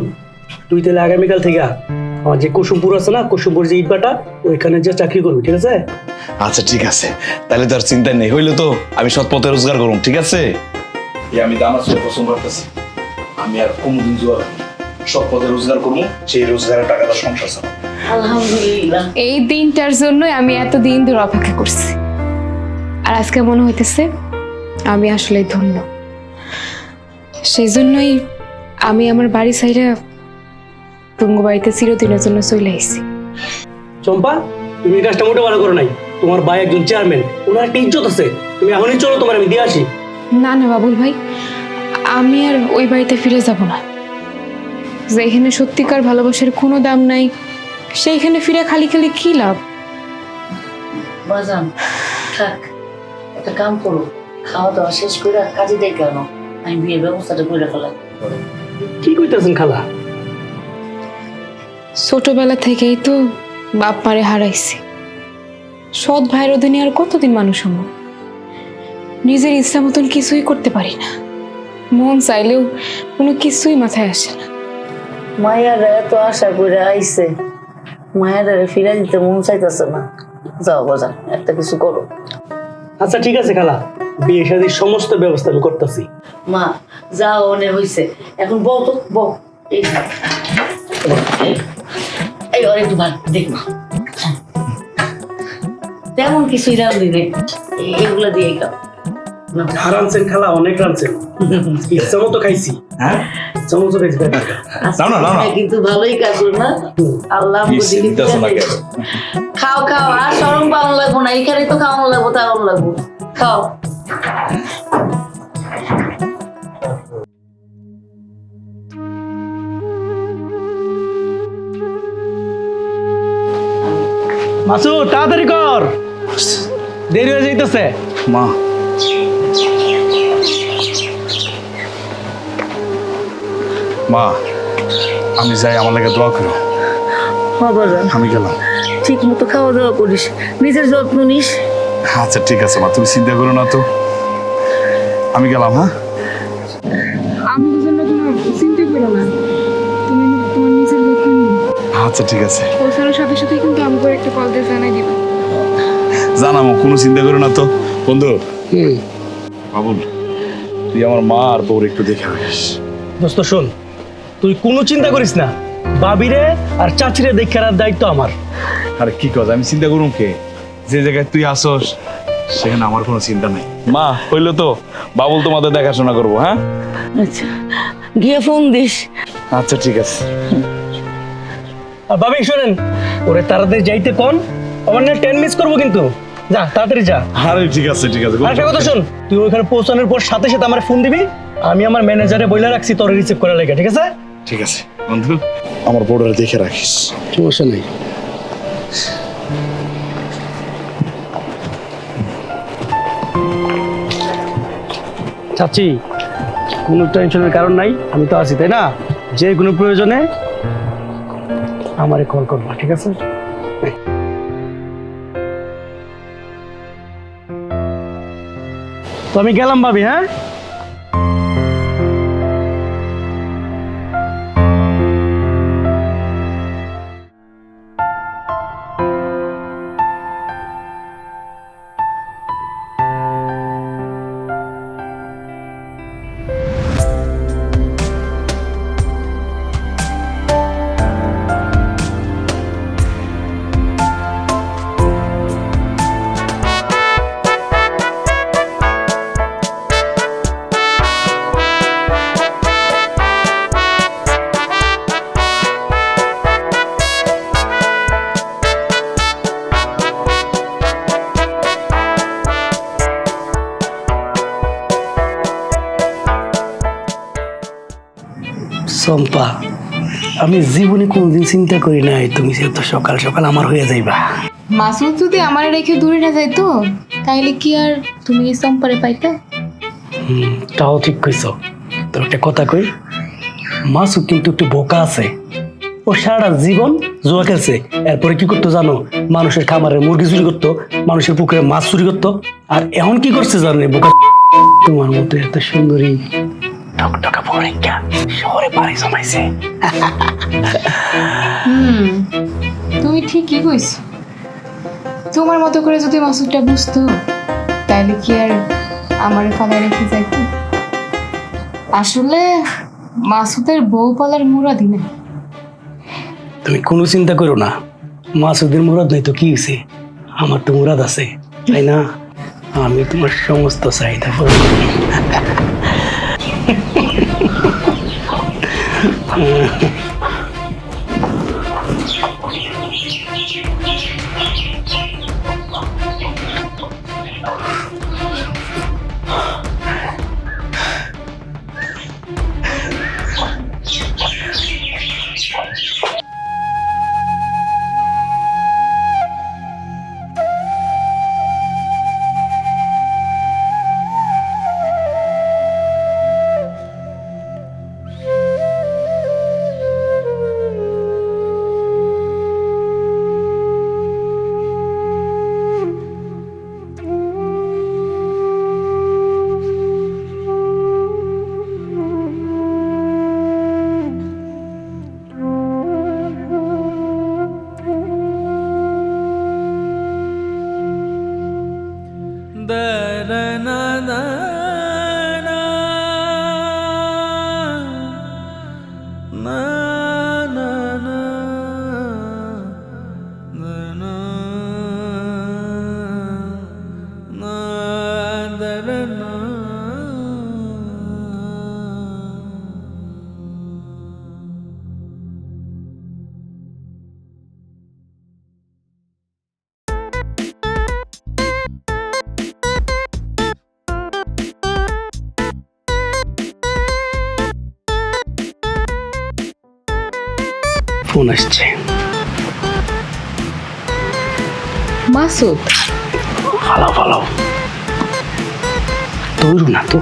তুই তাহলে আগামীকাল থেকে আমার যে কুসুমপুর আছে না, কুসুমপুর যে ইটবাটা, ওইখানে যে চাকরি করবি, ঠিক আছে? আচ্ছা ঠিক আছে, তাহলে তো আর চিন্তা নেই, হইলে তো আমি সৎ পথে রোজগার করবো, ঠিক আছে? এই আমি দানাস হয়ে কসম করতেছি, আমি আর কোনোদিন জুয়া খেলবো না, সৎ পথে রোজগার করবো, সেই রোজগারের টাকা দিয়ে সংসার চালাবো। আলহামদুলিল্লাহ। এই দিনটার জন্যই আমি এতদিন ধরে অপেক্ষা করছি, আর আজকে মনে হইতেছে আমি আসলেই ধন্য। সেই জন্যই আমি আমার বাড়ি সাইডে তুঙ্গ বাড়িতে চিরদিনের জন্য চলে এসেছি। চম্পা, তুমি এই কাজটা মোটে ভালো করো নাই। তোমার ভাই একজন চেয়ারম্যান, ওনার একটা ইজ্জত আছে। তুমি এখনই চলো, তোমার আমি দিয়ে আসি। না না বাবুল ভাই, আমি আর ওই বাড়িতে ফিরে যাব না। যেখানে সত্যিকার ভালোবাসার কোনো দাম নাই, সেইখানে ফিরে খালি খালি কি লাভ? বাজান থাক, একটা কাম করো, খাওয়া দাওয়া শেষ করে কাজে দেখে আনো, আমি বিয়ের ব্যবস্থাটা করে ফেলাই। কি কইতেছেন খালা? ছোটবেলা থেকেই তো বাপ মারে হারাইছি, সৎ ভাইয়ের অধীনে আর কতদিন মানুষ হবো? নিজের ইচ্ছা মতন কিছুই করতে পারি না, মন চাইলেও কোনো কিছুই মাথায় আসে না। মায়ারা এত আশা করে আইছে, মায়ারা ফিরে দিতে মন চাইতেছে না। যাও বাজান, একটা কিছু করো। আচ্ছা ঠিক আছে খালা, বিয়ে শাদীর সমস্ত ব্যবস্থা আমি করতেছি। মা যাও, অনেক হয়েছে, এখন বউ তো বউ। এই এই অনেক ভালো দেখবা, তেমন কিছুই রাঁধি নেই, এগুলা দিয়ে খাও। রাঁধছেন খালা, অনেক রাঁধছেন, ইচ্ছা মতো খাইছি। হ্যাঁ, ইচ্ছা মতো খাইছি। কিন্তু ভালোই কাজ না, আল্লাহ খাও খাও, আর সরম পাওয়ান লাগবো না, এখানে তো খাওয়ানো লাগবো, তারও লাগবো, খাও। মাসু তাড়াতাড়ি কর, দেরি হয়ে যাইতেছে। মা, মা আমি যাই, আমার লাগে দোয়া করো। আমি গেলাম। ঠিক মতো খাওয়া দাওয়া করিস, নিজের যত্ন নিস। আচ্ছা ঠিক আছে মা, তুমি চিন্তা করো না তো, আমি গেলাম। হ্যাঁ, আমি জন্য কোনো চিন্তা করো না, তুমি তোমার নিজের যত্ন নিও। আচ্ছা ঠিক আছে, পৌঁছানোর সাথে সাথে কিন্তু আমাকে একটা কল দিয়ে জানাই দিবা। জানাবো, কোনো চিন্তা করো না তো। বন্ধু বাবুল, তুই আমার মা আর বউর একটু দেখে রাখিস। দোস্ত শোন, তুই কোনো চিন্তা করিস না, বাবিরে আর চাচিরে দেখে রাখার দায়িত্ব আমার। আরে কি কথা, আমি চিন্তা করুম কে? যে জায়গায় তুই আসস সেখানে আমার কোনো চিন্তা নাই। মা হইলো তো, বাবুল তোমাদের দেখাশোনা করবো। হ্যাঁ আচ্ছা, গিয়ে ফোন দিস। আচ্ছা ঠিক আছে। আর ভাবি শোনেন, ওরে তাড়াতাড়ি যাইতে কোন, আমার না 10 মিস করবো কিন্তু। যা তাড়াতাড়ি যা। আরে ঠিক আছে ঠিক আছে। আর একটা কথা শোন, তুই ওইখানে পৌঁছানোর পর সাথে সাথে আমার ফোন দিবি, আমি আমার ম্যানেজারে বইলা রাখছি তোর রিসিভ করার লাগে, ঠিক আছে? ঠিক আছে বন্ধু, আমার বোর্ডারে দেখে রাখিস। সমস্যা নেই। চাচি, কোনো টেনশনের কারণ নাই, আমি তো আছি, তাই না? যে কোনো প্রয়োজনে আমারে কল করবা, ঠিক আছে? তো আমি গেলাম ভাবি। হ্যাঁ, চম্পা, আমি জীবনে কোনোদিন চিন্তা করি নাই তুমি যে এত সকাল সকাল আমার হয়ে যাইবা। মাসুদ যদি আমার রেখে দূরে না যাইতো তাইলে কি আর তুমি এই সম্পরে পাইতা? তাও ঠিক কইছ। তোর একটা কথা কই, মাসুদ কিন্তু একটু বোকা আছে। ও সারা জীবন জুয়া খেলছে, এরপরে কি করতো জানো? মানুষের খামারে মুরগি চুরি করতো, মানুষের পুকুরে মাছ চুরি করতো। আর এখন কি করছে জানো? বোকা তোমার মতো এত সুন্দরী টকটকা পরীক্ষা শহরে বাড়ি জমাইছে। তুমি ঠিকই কইছো। তোমার মতো করে যদি মাসুদটা বুঝতো তাইলে কি আর আমার ফালায় রেখে যাইতো? আসলে মাসুদের বউ পালার মুরাদি না। তুমি কোনো চিন্তা করো না, মাসুদের মুরাদ নাই তো কি হয়েছে? আমার তো মুরাদ আছে, তাই না? আমি তোমার সমস্ত চাহিদা পূরণ করব। ফোন আসছে। মাসুদ, ফালাও ফালাও, তৈরু না তো।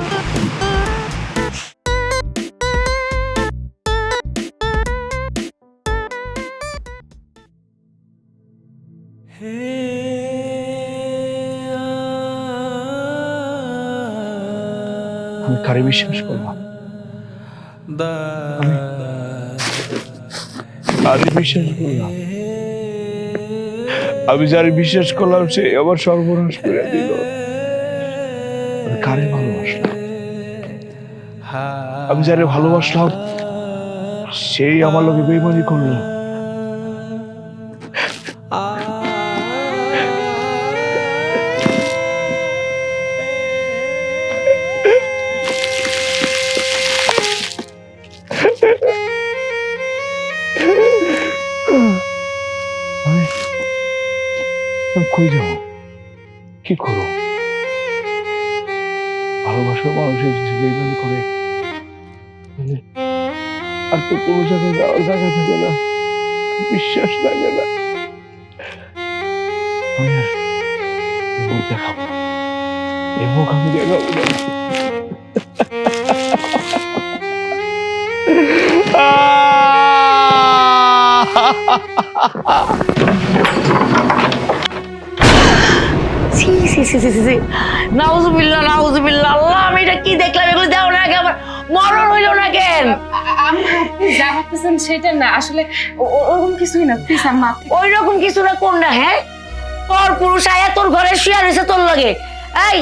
আমি কারে বিশ্বাস করবো? আমি বিশ্বাস করলাম, আমি যারে বিশ্বাস করলাম সে আমার সর্বনাশ করে দিল। আমি কারে ভালোবাসলাম? আমি যারে ভালোবাসলাম সেই আমার লোকে বেইমানি করলো। কই যাবো, কি করো? ভালোবাসার মানুষের বেইমানি করে আর তো কোনো জায়গায় যাওয়ার জায়গা থাকে না, বিশ্বাস থাকে না। আমি আর মুখ দেখাবো না, এ মুখ আমি দেখাবো না। নাউজুবিল্লাহ নাউজুবিল্লাহ, আল্লাহ আমি এটা কি দেখলাম? এগুলো দাও না, আমার মরণ হইল না কেন? যা ভাবতেছেন সেটা না, আসলে ওরকম কিছুই না। প্লিজ আম্মা, ওই রকম কিছু না। কোন না? হ্যাঁ, পর পুরুষ আয়া তোর ঘরে শুয়ে রয়েছে তোর লাগে। এই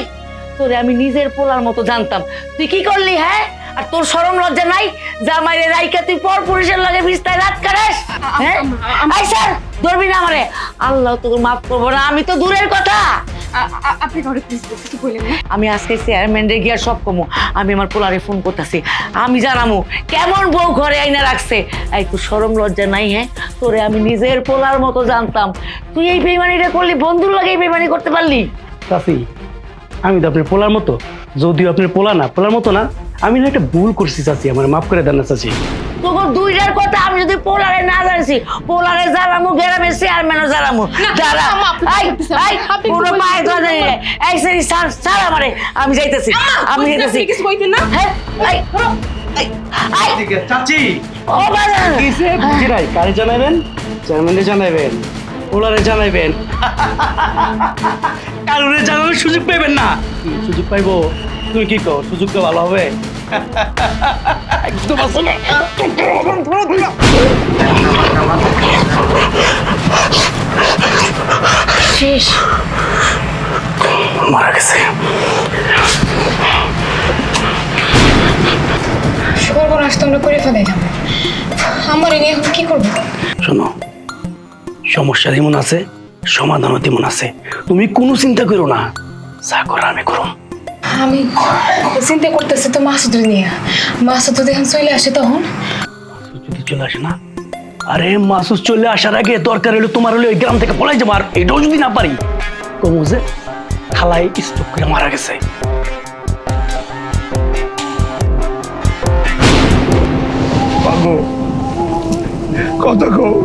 তোরে আমি নিজের পোলার মতো জানতাম, তুই কি করলি? হ্যাঁ, আর তোর শরম লজ্জা নাই? জামাইরে রাইকা তুই পর পুরুষের লাগে বিস্তায় রাত কাটাস? হ্যাঁ, এই স্যার ধরবি না আমারে, আল্লাহ তোকে মাফ করবো না। আমি তো দূরের কথা। আপনি ঘরে প্লিজ কিছু বললেন না। আমি আজকে চেয়ারম্যানের গিয়া সব কমু। আমি আমার পোলারে ফোন করতেছি, আমি জানামু কেমন বউ ঘরে আইনা রাখছে। এই তোর শরম লজ্জা নাই? হ্যাঁ, তোরে আমি নিজের পোলার মতো জানতাম, তুই এই বেইমানিটা করলি, বন্ধুর লাগে এই বেইমানি করতে পারলি? চাচি, আমি তো আপনার পোলার মতো, যদিও আপনার পোলা না, পোলার মতো না, আমি না একটা ভুল করছি চাচি, আমার মাফ করে দেন না চাচি। তোমার দুইটার কথা আমি যদি পোলারে না জানছি, পোলারে জ্বালামু, গ্রামের চেয়ারম্যানও জ্বালামু। দাঁড়া, পুরো পায়ে ধরা জানি রে। এই সেরি সার আমারে, আমি যাইতেছি, আমি যাইতেছি। কিছু কইতেন না? হ্যাঁ, চাচি ও বাজান। কিসে বুঝি নাই, কারে জানাবেন? চেয়ারম্যানে জানাবেন, ওলারে জানাবেন, কারুরে জানানোর সুযোগ পাইবেন না। কি সুযোগ পাইবো? তুমি কি কও, সুযোগটা ভালো হবে? একদম আসো না। শেষ। মারা গেছে। সর্বনাশ তো আমরা করে ফেলাইলাম। আমার এনে এখন কি করবো? শোনো, সমস্যা যেমন আছে সমাধানও তেমন আছে, তুমি কোনো চিন্তা করো না, যা করো আমি করো। আমি চিন্তা করতেছি তো মাসুদের নিয়ে। মাসুদ যদি এখন চলে আসে তখন? যদি চলে আসে না, আরে মাসুদ চলে আসার আগে দরকার হলো তোমার হলো এই গ্রাম থেকে পলাই যাবো। আর এটাও যদি না পারি, কমু যে খালাই স্ট্রোক করে মারা গেছে। কথা কও,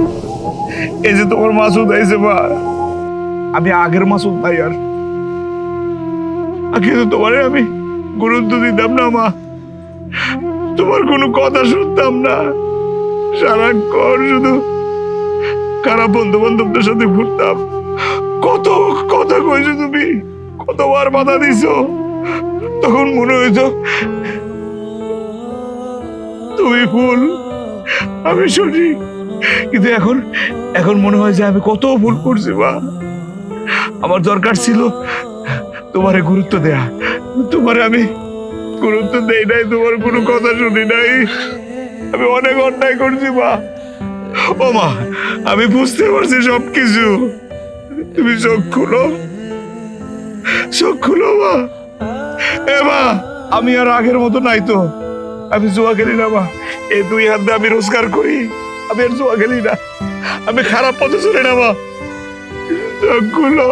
এই যে তোমার মাসুদ আইছে মা, আমি আগের মাসুদ নাই আর। আগে তো তোমারে আমি গুরুত্ব দিতাম না মা, তোমার কোনো কথা শুনতাম না, সারাক্ষণ শুধু খারাপ বন্ধু বান্ধবদের সাথে ঘুরতাম। কত কথা কইছো তুমি, কতবার বাধা দিছো, তখন মনে হইতো তুমি ভুল আমি সঠিক। কিন্তু এখন এখন মনে হয় যে আমি কত ভুল করছি মা। আমার দরকার ছিল তোমারে গুরুত্ব দেয়া, তোমারে আমি গুরুত্ব দেই নাই, তোমার কোনো কথা শুনি নাই, আমি অনেক অন্যায় করছি মা। ও মা, আমি বুঝতে পারছি সবকিছু, তুমি চোখ খুলো, চোখ খুলো মা। এ মা, আমি আর আগের মতো নাই তো, আমি জুয়া খেলি না মা, এই 2 হাত দিয়ে আমি রোজগার করি, আমি আর জুয়া খেলি না, আমি খারাপ পথে চলি না মা, চোখ খুলো।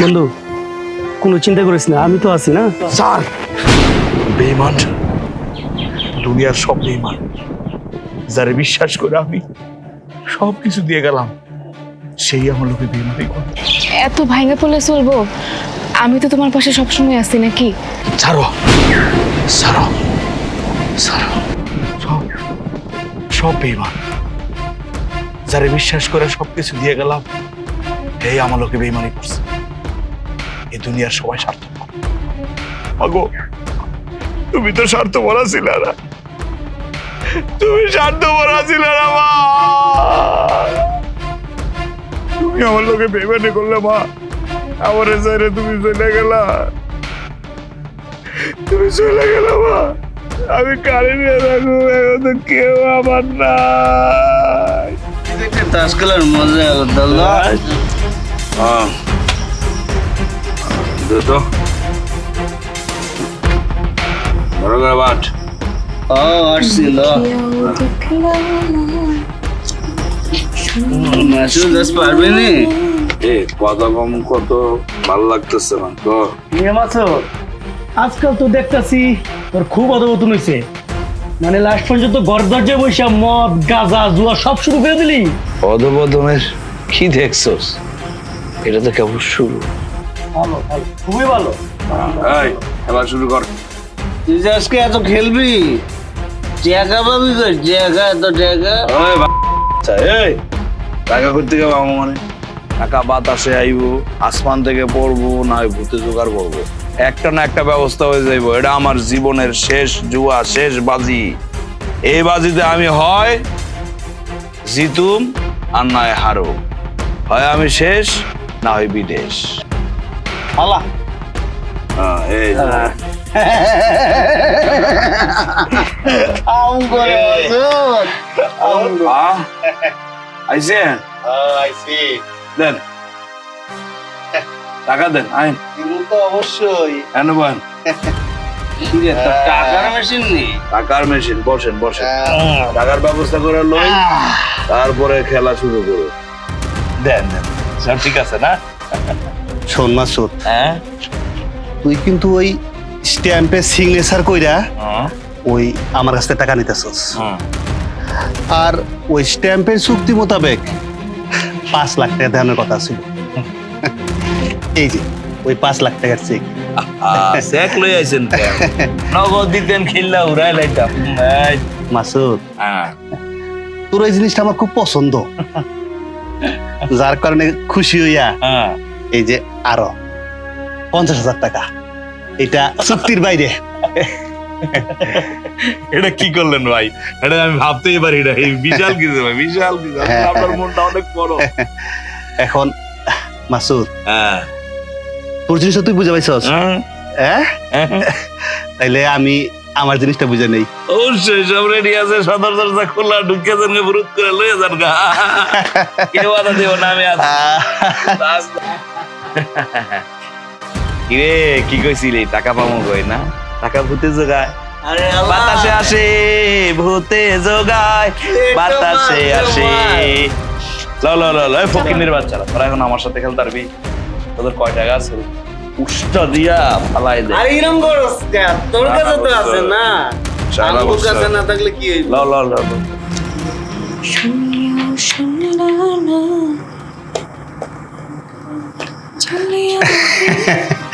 বন্ধু, কোনো চিন্তা করিস না, আমি তো আছি না। স্যার, বেঈমান, দুনিয়ার সব বেঈমান, যারে বিশ্বাস করে আমি সব কিছু দিয়ে গেলাম, সেই আমার লোকে বেঈমানি করে। এত ভাঙা পড়লে চলবো? আমি তো তোমার পাশে সবসময় আছি নাকি? ছাড়ো, ছাড়ো, ছাড়ো, সব সব বেঈমান, যারে বিশ্বাস করে সবকিছু দিয়ে গেলাম, এই আমার লোকে বেঈমানি করছে। এই দুনিয়ার সবাই স্বার্থপর। মাগো, তুমি তো স্বার্থপর ছিলে না, তুমি স্বার্থপর ছিলে না মা, তুমি আমার লোকে বেঈমানি করলে মা, আমারে ছেড়ে তুমি চলে গেলা, তুমি চলে গেলা মা, আমি কারে নিয়ে থাকবো, এখন তো কেউ আমার নাই। তাস খেলার মজা তো বাট আসছিল পারবে নি। কথা কম, কত ভালো লাগতেছে না তো। আজকাল তো দেখতেছি তোর খুব অধবতন হয়েছে, মানে লাস্ট পর্যন্ত ঘর দরজায় বসে মদ গাঁজা জুয়া সব শুরু করে দিলি। অধবদনের কি দেখছস? এটা তো কেবল শুরু। ভালো ভালো, খুবই ভালো। এই খেলা শুরু কর। তুই যে আজকে এত খেলবি, জায়গা পাবি কই? জায়গা এত জায়গা। এই টাকা করতে গেলাম মানে টাকা বাতাসে আইব, আসমান থেকে পড়বো, না ভূতে জোগাড় করবো, একটা না একটা ব্যবস্থা হয়ে যাইব। এটা আমার জীবনের শেষ জুয়া, শেষ বাজি। এই বাজিতে আমি হয় জিতুম আর নয় হারো, হয় আমি শেষ না হয় বিদেশ। আল্লাহ এই আইসেন দেন, টাকা দেন, আইন তো অবশ্যই। এনে বলেন। টাকার মেশিন নেই? টাকার মেশিন, বসেন বসেন, টাকার ব্যবস্থা করে লই, তারপরে খেলা শুরু করো। দেন দেন, সব ঠিক আছে না? শোন মাসুদ, হ্যাঁ, তুই কিন্তু ওই স্ট্যাম্পে সিগনেচার কইরা ওই আমার কাছ থেকে টাকা নিতেছস আর ওই স্ট্যাম্পের চুক্তি মোতাবেক 5 লাখ টাকা দেওয়ার কথা ছিল এই যে ওই 5 লাখ টাকার চেক চেক লই আইছেন নগদ দিতেন খিল্লা উড়াই লাইতাম মাসুদ তোর এই জিনিসটা আমার খুব পছন্দ যার কারণে খুশি হইয়া এই যে আরো 50,000 টাকা এটা চুক্তির বাইরে এটা কি করলেন ভাই? এটা আমি ভাবতেই পারি না। এই বিশাল কিছু ভাই, বিশাল কিছু। আপনার মনটা অনেক বড়। এখন মাসুদ তোর জিনিসটা তুই বুঝে পাইছস তাইলে আমি আমার জিনিসটা বুঝে নেই। অবশ্যই সব রেডি আছে, সদর দরজা খোলা, ঢুকে যান বুরুত করে লয়ে যান গা। কেউ বাধা দেব না, আমি আছি। কিরে কি কইছিলি? টাকা পাবো কই না? টাকা ভূতে জোগায়, বাতাসে আসে, ভূতে জোগায়, বাতাসে আসে। ল ল ল ল ফকিনের বাচ্চারা, তোরা এখন আমার সাথে খেলতে পারবি? তোদের কয় টাকা আছে? উষ্টা দিয়া ফালাই দে। আর এরকম করস কেন? তোর কাছে তো আছে না, আমার কাছে না থাকলে কি হইব? ল ল ল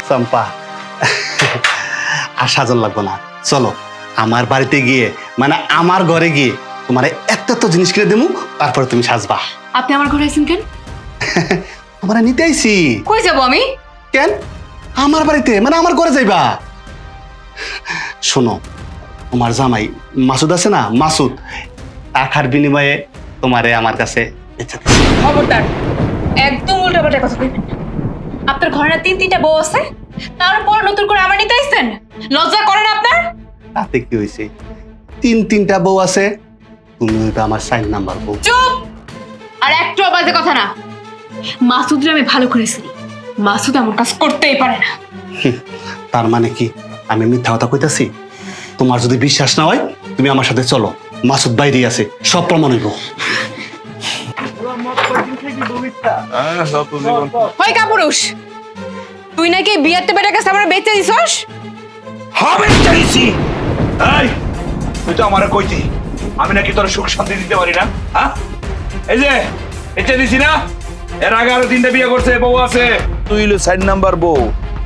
চম্পা আর সাজন লাগবো না, চলো আমার বাড়িতে গিয়ে মানে আমার ঘরে গিয়ে তোমার এত এত জিনিস কিনে দেবো, তারপরে তুমি সাজবা। আপনি আমার ঘরে আইছেন কেন? তোমার নিতে আইছি। কই যাব আমি? কেন আমার বাড়িতে মানে আমার ঘরে যাইবা? শোনো, তোমার জামাই মাসুদ আছে না, মাসুদ টাকার বিনিময়ে তোমারে আমার কাছে খবরদার, একদম উল্টাপাল্টা কথা কইবেন না। আপনার ঘরে না 3-3টা বউ আছে, তারপর নতুন করে আমার নিতে আইছেন? লজ্জা করে না আপনার? তাতে কি হয়েছে? 3-3টা বউ আছে, তুমি হইবে আমার 4 নাম্বার বউ। চুপ! আর একটু বাজে কথা না। মাসুদরে আমি ভালো করেছি, মাসুদ আমার কাজ করতেই পারে না। তার মানে কি আমি মিথ্যা কথা কইতাছি? তোমার যদি বিশ্বাস না হয় তুমি আমার সাথে চলো, মাসুদ বাইরে আছে, সব প্রমাণ হইব। হয় কাপুরুষ, তুই নাকি বিয়াতে বেটার কাছে আমার বেচে দিছস? হবে চাইছি। এই তুই তো আমারে কইতি আমি নাকি তোর সুখ শান্তি দিতে পারি না, হ্যাঁ? এই যে এটা দিছি না, এর আগে আরো 3টা বিয়ে করছে, বউ আছে। তুই হলো 4 নাম্বার বউ,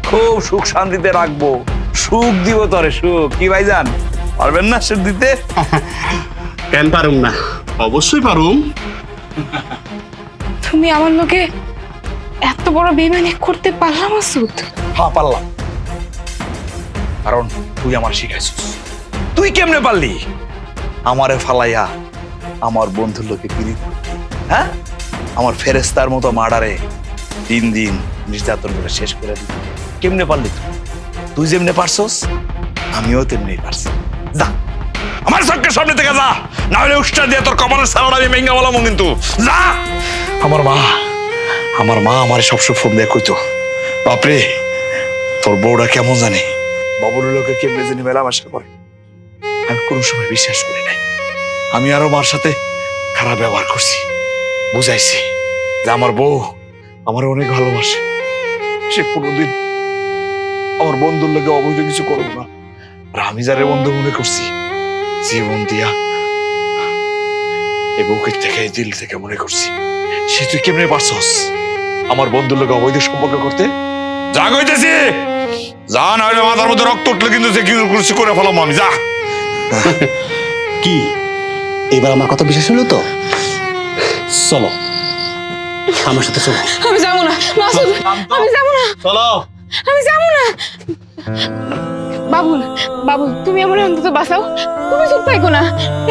খুব সুখ শান্তিতে রাখবো, সুখ দিব তোরে, সুখ। কি ভাইজান পারবেন না সুখ দিতে? কেন পারুম না? অবশ্যই পারুম। তুমি আমার লোকে এত বড় বেইমানি করতে পারলা মাসুদ? হ্যাঁ পারলাম, কারণ তুই আমার শিখাইছিস। তুই কেমনে পারলি আমারে ফালাইয়া আমার বন্ধুর লোকে পিড়ি, হ্যাঁ? আমার ফেরেস্তার মতো মার্ডারে 3 দিন নির্যাতন করে শেষ করে দিই। কেমনে পারলি তুই? তুই যেমনে পারছস আমিও তেমনি পারছি। যা আমার চোখের সামনে থেকে যা, না হলে উষ্টা দিয়ে তোর কপালের সালাড আমি মেঙ্গা বলাম। কিন্তু যা। আমার মা আমার সবসময় ফোন দিয়ে কইতো, বাপরে তোর বউটা কেমন জানে, বাবুর লোকে কেমনে জানি মেলামেশা করে। আমি কোনো সময় বিশ্বাস করি নাই। আমি আরো মার সাথে খারাপ ব্যবহার করছি, বুঝাইছি যে আমার বউ আমার অনেক ভালোবাসে, সে কোনোদিন আমার বন্ধুর লোকে অবৈধ কিছু করবো না। আর আমি যারে বন্ধু মনে করছি, জীবন দিয়া এই বুকের থেকে, এই দিল থেকে মনে করছি। সে তুই কেমনে পারছস আমার বন্ধুর লোকে অবৈধ সম্পর্ক করতে? যা কইতেছি যা, না হলে মাথার মধ্যে রক্ত উঠলে কিন্তু যে কিছু করে ফেলাম আমি। যা। কি এবার আমার কথা বিশ্বাস হলো তো? চলো আমার সাথে চলো। আমি যাবো না মাসুদ, আমি যাবো না, চলো। আমি যাবো না। বাবুল, বাবুল তুমি আমার অন্তত বাঁচাও, তুমি চুপ থাকো না।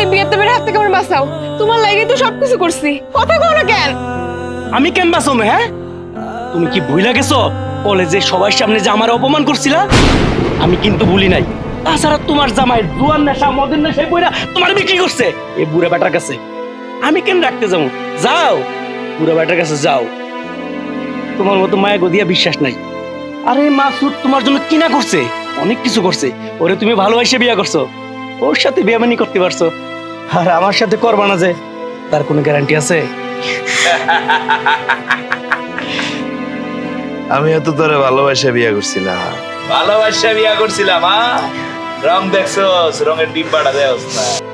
এই বিয়েতে বেড়ে হাত থেকে আমার বাঁচাও, তোমার লাগে তো সবকিছু করছি, কথা কও না কেন? আমি কেন বাঁচবো? হ্যাঁ, তুমি কি ভুইলা গেছো কলেজে সবার সামনে যে আমার অপমান করছিলা? আমি কিন্তু ভুলি নাই। তাছাড়া তোমার জামাই জুয়ার নেশা, মদের নেশায় পইরা তোমার বিক্রি করছে এই বুড়া বেটার কাছে। আমি কেন রাখতে যাবো? যাও বুড়া বেটার কাছে যাও, তোমার মতো মায়া গদিয়া বিশ্বাস নাই। আরে মাসুদ তোমার জন্য কিনা করছে, অনেক কিছু করছে। ওরে তুমি ভালোবাসে বিয়ে করছো, ওর সাথে বেয়ামানি করতে পারছো, আর আমার সাথে করবা না যে তার কোনো গ্যারান্টি আছে? আমি তো তোরে ভালোবাসা বিয়ে করছিলাম, ভালোবাসা বিয়া করছিলাম রং দেখছস রঙের ডিব্বাটা দেওস না